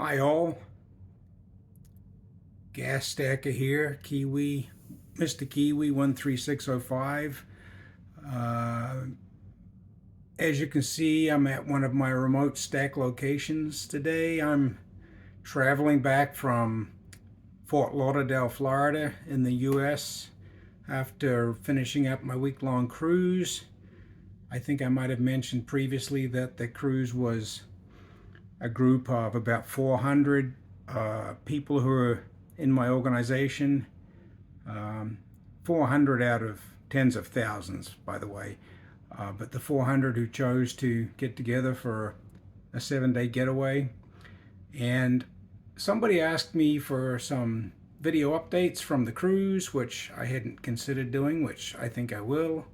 Hi all, gas stacker here, Kiwi, Mr. Kiwi 13605. As you can see, I'm at one of my remote stack locations today. I'm traveling back from Fort Lauderdale, Florida in the US after finishing up my week-long cruise. I think I might have mentioned previously that the cruise was a group of about 400 people who are in my organization. 400 out of tens of thousands, by the way. But the 400 who chose to get together for a 7-day getaway. And somebody asked me for some video updates from the cruise, which I hadn't considered doing, which I think I will.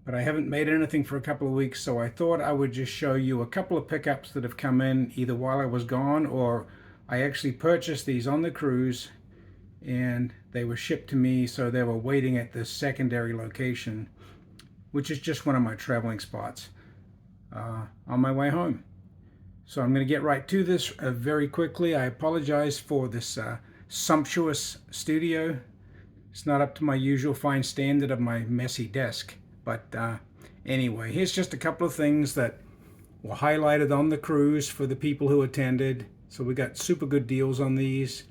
But I haven't made anything for a couple of weeks, so I thought I would just show you a couple of pickups that have come in either while I was gone, or I actually purchased these on the cruise and they were shipped to me, so they were waiting at this secondary location, which is just one of my traveling spots on my way home. So I'm going to get right to this very quickly. I apologize for this sumptuous studio. It's not up to my usual fine standard of my messy desk. But anyway, here's just a couple of things that were highlighted on the cruise for the people who attended. So we got super good deals on these.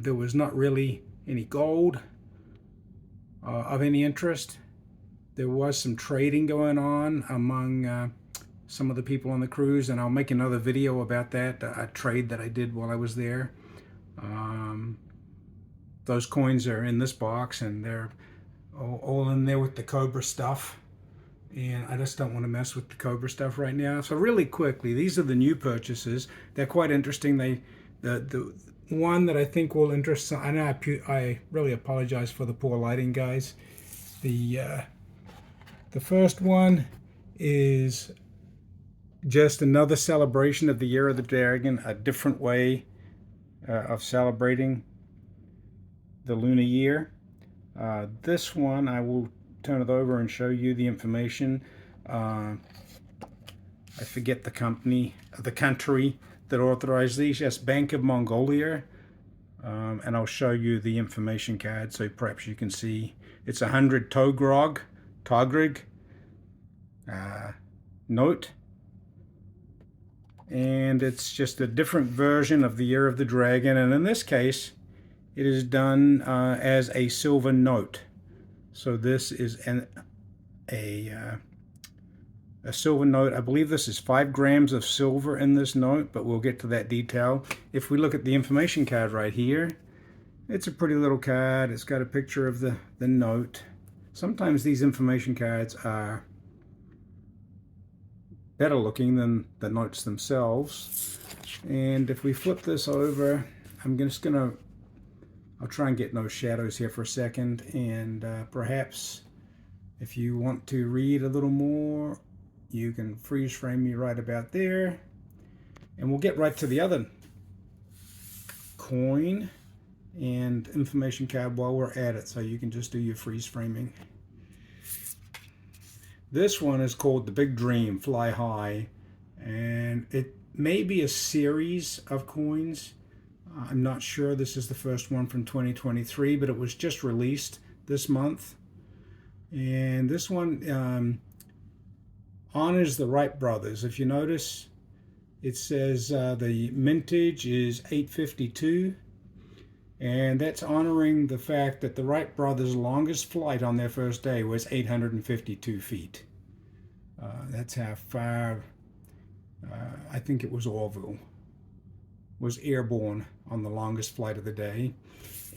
There was not really any gold of any interest. There was some trading going on among some of the people on the cruise, and I'll make another video about that, a trade that I did while I was there. Those coins are in this box, and they're all in there with the Cobra stuff, and I just don't want to mess with the Cobra stuff right now. So really quickly, these are the new purchases. They're quite interesting. The one that I think will interest, I know I really apologize for the poor lighting, guys. The first one is just another celebration of the Year of the Dragon, a different way of celebrating the lunar year. This one, I will turn it over and show you the information. I forget the company, the country that authorized these. Yes, Bank of Mongolia. And I'll show you the information card so perhaps you can see. It's 100 Togrig note. And it's just a different version of the Year of the Dragon. And in this case, it is done as a silver note. So this is a silver note. I believe this is 5 grams of silver in this note, but we'll get to that detail. If we look at the information card right here, it's a pretty little card. It's got a picture of the note. Sometimes these information cards are better looking than the notes themselves. And if we flip this over, I'll try and get no shadows here for a second, and perhaps if you want to read a little more, you can freeze frame me right about there, and we'll get right to the other coin and information card while we're at it, so you can just do your freeze framing. This one is called The Big Dream, Fly High, and it may be a series of coins. I'm not sure this is the first one from 2023, but it was just released this month. And this one honors the Wright brothers. If you notice, it says the mintage is 852, and that's honoring the fact that the Wright brothers' longest flight on their first day was 852 feet. That's how far, I think it was Orville, was airborne on the longest flight of the day.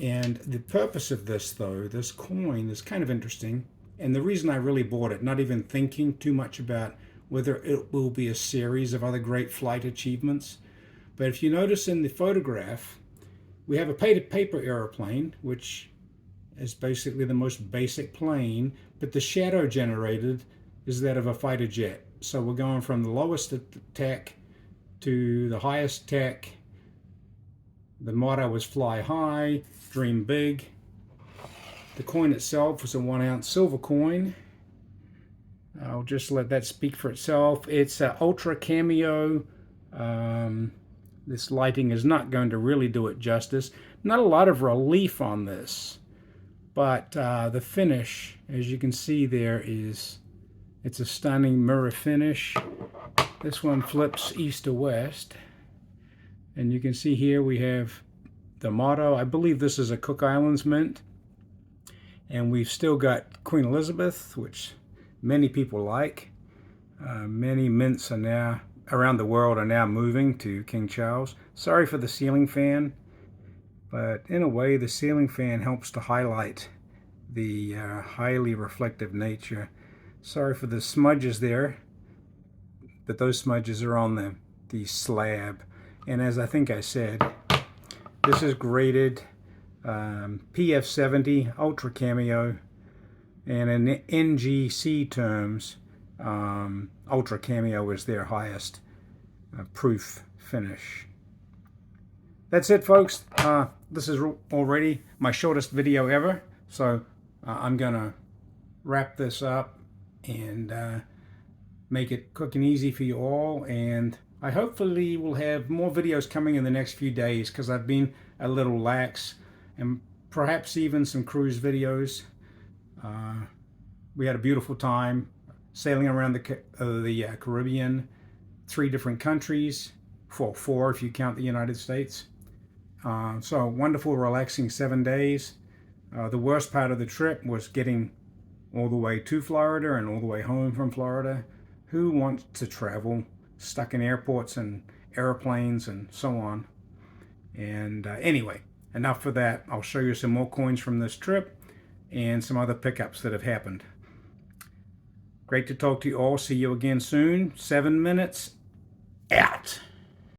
And the purpose of this, though, this coin is kind of interesting. And the reason I really bought it, not even thinking too much about whether it will be a series of other great flight achievements. But if you notice in the photograph, we have a paper airplane, which is basically the most basic plane, but the shadow generated is that of a fighter jet. So we're going from the lowest tech to the highest tech. The motto was fly high, dream big. The coin itself was a 1-ounce silver coin. I'll just let that speak for itself. It's an ultra cameo This lighting is not going to really do it justice. Not a lot of relief on this, but the finish, as you can see there, it's a stunning mirror finish. This one flips east to west, and you can see here we have the motto. I believe this is a Cook Islands mint, and we've still got Queen Elizabeth, which many people like. Many mints are now around the world are now moving to King Charles. Sorry for the ceiling fan, but in a way the ceiling fan helps to highlight the highly reflective nature. Sorry for the smudges there, but those smudges are on the slab. And as I think I said, this is graded PF70 Ultra Cameo, and in NGC terms, Ultra Cameo is their highest proof finish. That's it, folks. This is already my shortest video ever, so I'm gonna wrap this up and make it quick and easy for you all, and I hopefully will have more videos coming in the next few days, because I've been a little lax, and perhaps even some cruise videos. We had a beautiful time sailing around the Caribbean, 3 different countries, 4 if you count the United States. So wonderful, relaxing 7 days. The worst part of the trip was getting all the way to Florida and all the way home from Florida. Who wants to travel stuck in airports and airplanes and so on? And anyway, enough for that. I'll show you some more coins from this trip and some other pickups that have happened. Great to talk to you all. See you again soon. 7 minutes out.